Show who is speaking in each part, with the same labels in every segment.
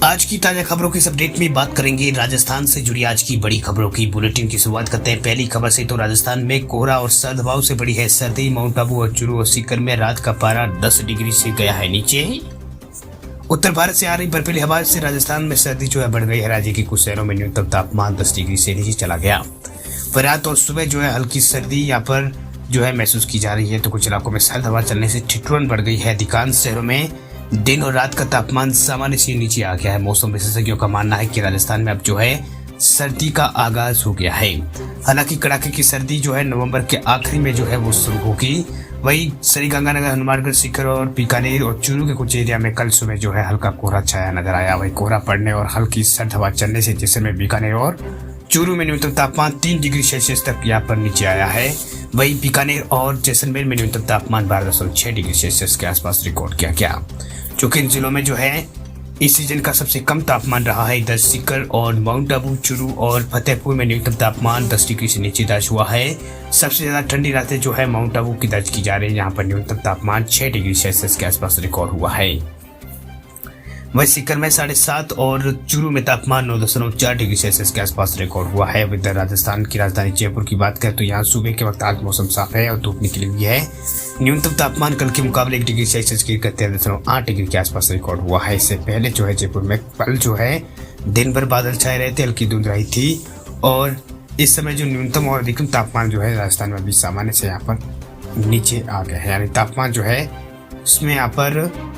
Speaker 1: आज की ताजा खबरों की इस अपडेट में बात करेंगे राजस्थान से जुड़ी आज की बड़ी खबरों की। बुलेटिन की शुरुआत करते हैं पहली खबर से। तो राजस्थान में कोहरा और सर्द हवाओं से बड़ी है सर्दी। माउंट आबू और चूरू और सीकर में रात का पारा 10 डिग्री से गया है नीचे। उत्तर भारत से आ रही बर्फीली हवा से राजस्थान में सर्दी जो है बढ़ गई है। राज्य के कुछ शहरों में न्यूनतम तापमान 10 डिग्री से नीचे चला गया। रात और सुबह जो है हल्की सर्दी यहाँ पर जो है महसूस की जा रही है। तो कुछ इलाकों में सर्द हवा चलने से ठिठुरन बढ़ गई है। अधिकांश शहरों में दिन और रात का तापमान सामान्य से नीचे आ गया है। मौसम विशेषज्ञों का मानना है कि राजस्थान में अब जो है सर्दी का आगाज हो गया है। हालांकि कड़ाके की सर्दी जो है नवंबर के आखिरी में जो है वो शुरू होगी। वही श्रीगंगानगर, हनुमानगढ़, सीकर और बीकानेर और चूरू के कुछ एरिया में कल सुबह जो है हल्का कोहरा छाया नजर आया। वही कोहरा पड़ने और हल्की सर्द हवा चलने से जैसलमेर, बीकानेर और चूरू में न्यूनतम तापमान 3 डिग्री सेल्सियस तक यहाँ पर नीचे आया है। वही बीकानेर और जैसलमेर में न्यूनतम तापमान 12.6 डिग्री सेल्सियस के आसपास रिकॉर्ड किया गया। चूंकि इन जिलों में जो है इस सीजन का सबसे कम तापमान रहा है। इधर सीकर और माउंट आबू, चूरू और फतेहपुर में न्यूनतम तापमान 10 डिग्री से नीचे दर्ज हुआ है। सबसे ज्यादा ठंडी रातें जो है माउंट आबू की दर्ज की जा रही है। यहाँ पर न्यूनतम तापमान 6 डिग्री सेल्सियस के आसपास रिकॉर्ड हुआ है। वही सीकर में 7.5 और चूरू में तापमान 9.4 डिग्री सेल्सियस के आसपास रिकॉर्ड हुआ है। इधर राजस्थान की राजधानी जयपुर की बात करें तो यहाँ सुबह के वक्त आज मौसम साफ है और धूप निकली हुई है। न्यूनतम तापमान कल के मुकाबले 1 डिग्री सेल्सियस की 13.8 डिग्री के आसपास रिकॉर्ड हुआ है। इससे पहले जो है जयपुर में कल जो है दिन भर बादल छाए रहे थे, हल्की धुंध रही थी और इस समय जो न्यूनतम और अधिकतम तापमान जो है राजस्थान में भी सामान्य से यहाँ पर नीचे आ गया है। यानी तापमान जो है इसमें यहाँ पर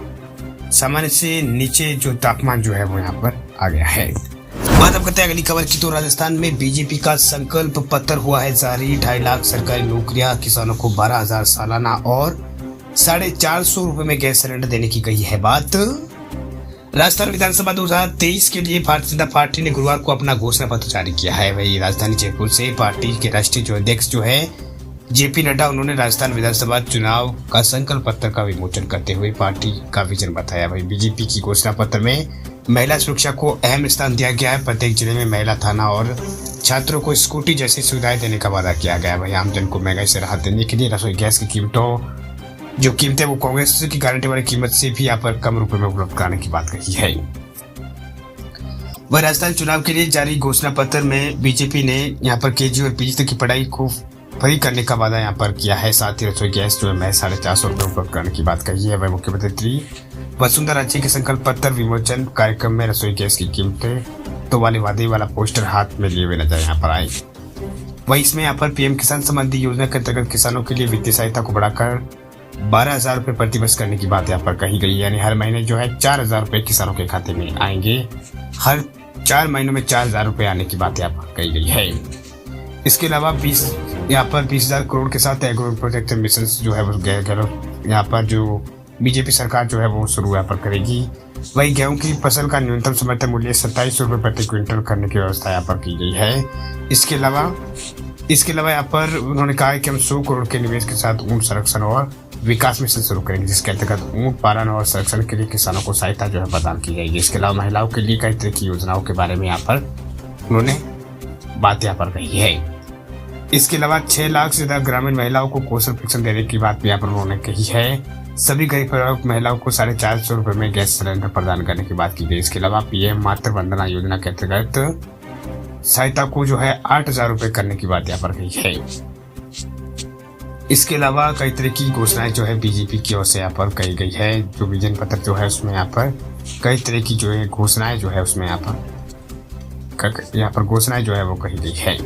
Speaker 1: सामान्य से नीचे जो तापमान जो है वो यहाँ पर आ गया है। बात अब करते हैं अगली खबर की। तो राजस्थान में बीजेपी का संकल्प पत्र हुआ है जारी। 2.5 लाख सरकारी नौकरियां, किसानों को 12,000 सालाना और 450 रुपए में गैस सिलेंडर देने की गई है बात। राजस्थान विधानसभा 2023 के लिए भारतीय जनता पार्टी ने गुरुवार को अपना घोषणा पत्र जारी किया है। वही राजधानी जयपुर से पार्टी के राष्ट्रीय जो अध्यक्ष जो है जेपी नड्डा, उन्होंने राजस्थान विधानसभा चुनाव का संकल्प पत्र का विमोचन करते हुए पार्टी का विजन बताया। वही बीजेपी की घोषणा पत्र में महिला सुरक्षा को अहम स्थान दिया गया है। प्रत्येक जिले में महिला थाना और छात्रों को स्कूटी जैसी सुविधाएं देने का वादा किया गया है। वही आमजन को महंगाई से राहत देने के लिए रसोई गैस की कीमतें वो कांग्रेस की गारंटी वाली कीमत से भी यहाँ पर कम रुपए में उपलब्ध कराने की बात कही है। वह राजस्थान चुनाव के लिए जारी घोषणा पत्र में बीजेपी ने यहाँ पर केजी और पीजी तक की पढ़ाई को फ्री करने का वादा यहाँ पर किया है। साथ ही रसोई गैस जो है मैं 450 रुपए उपलब्ध करने की बात कही है। वह मुख्यमंत्री वसुंधरा राजे के संकल्प पत्र विमोचन कार्यक्रम में रसोई गैस की कीमतें तो वाले वादे वाला पोस्टर हाथ में लिए हुए नजर यहाँ पर आए। वही इसमें यहाँ पर पीएम किसान संबंधी योजना के अंतर्गत किसानों के लिए वित्तीय सहायता को बढ़ाकर 12,000 रुपए प्रति वर्ष करने की बात यहाँ पर कही गई। यानी हर महीने जो है 4,000 रुपए किसानों के खाते में आएंगे। हर 4 महीनों में 4,000 रुपए आने की बात यहाँ पर कही गई है। इसके अलावा 20,000 करोड़ के साथ एग्रो प्रोजेक्ट मिशन जो है वो यहाँ पर जो बीजेपी सरकार जो है वो शुरू यहाँ पर करेगी। वही गेहूं की फसल का न्यूनतम समर्थन मूल्य 27 रुपए प्रति क्विंटल करने की व्यवस्था यहाँ पर की गई है। इसके अलावा यहाँ पर उन्होंने कहा है कि हम 100 करोड़ के निवेश के साथ ऊंट संरक्षण और विकास मिशन शुरू करेंगे, जिसके अंतर्गत ऊंट पालन और संरक्षण के लिए किसानों को सहायता जो है प्रदान की जाएगी। इसके अलावा महिलाओं के लिए कई तरह की योजनाओं के बारे में यहाँ पर उन्होंने बात यहाँ पर कही है। इसके अलावा 6 लाख से ज्यादा ग्रामीण महिलाओं को कौशल प्रशिक्षण देने की बात भी यहाँ पर उन्होंने कही है। सभी गरीब महिलाओं को 450 रुपए में गैस सिलेंडर प्रदान करने की बात की गई। इसके अलावा पीएम मातृ वंदना योजना के अंतर्गत सहायता को जो है 8,000 रुपए करने की बात यहाँ पर कही है। इसके अलावा कई तरह की घोषणाएं जो है बीजेपी की ओर से यहाँ पर कही गई है। जो विजन पत्र जो है उसमें यहाँ पर कई तरह की जो है घोषणाएं जो है उसमें यहाँ पर घोषणाएं जो है वो कही गई है।